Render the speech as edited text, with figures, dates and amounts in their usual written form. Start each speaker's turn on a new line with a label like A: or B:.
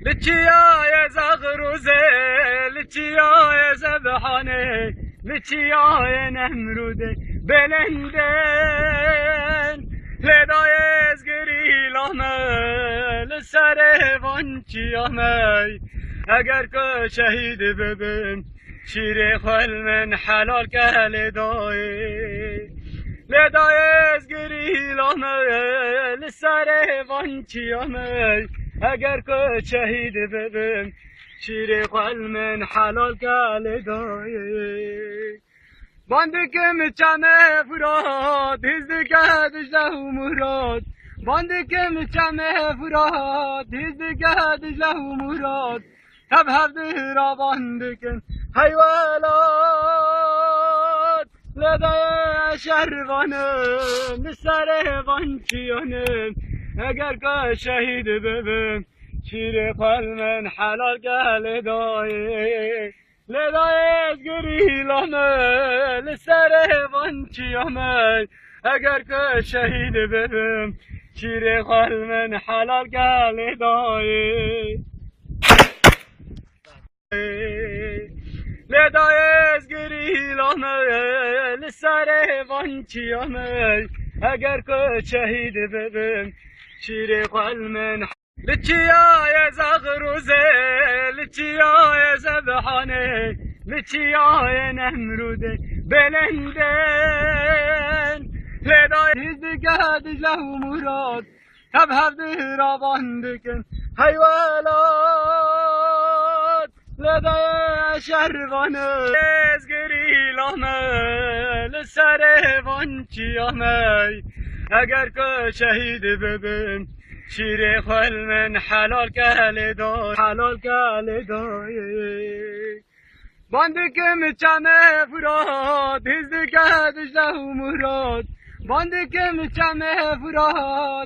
A: لچیای زغروزه لچیای زبحانه لچیای نمروده بلندن لدای ازگری لامه لسر وانچیامه اگر که شهید ببین شیر خل من حلال که لدای ازگری لامه لسر وانچیامه اگر که شهید ببین شیر خل من حلال که لدای باندی که میچمه فراد هزدی که دجله و مراد باندی که میچمه فراد هزدی که دجله و مراد تب هفته را باندی کن حیوالات لدای شهروانم بسر وانچیانم اگر که شهید ببین شیر خل من حلال که لدای ازگری لامه لسر وانچیامه اگر که شهید ببین شیر خل من حلال که لدای ازگری لامه لسر وانچیامه اگر که شهید ببین شیر خل من لچیای زغروزه لچیای زبحانه لچیای نمروده بلندن لدای هزدی که دجله و مراد تب هفته را باندی کن حیوالات لدای شهروانه ازگری لامه لسر وانچیامه اگر که شهید ببین شیر خل من حلال که لدای باندی که میچمه فراد هزدی که دجله و مراد باندی که میچمه فراد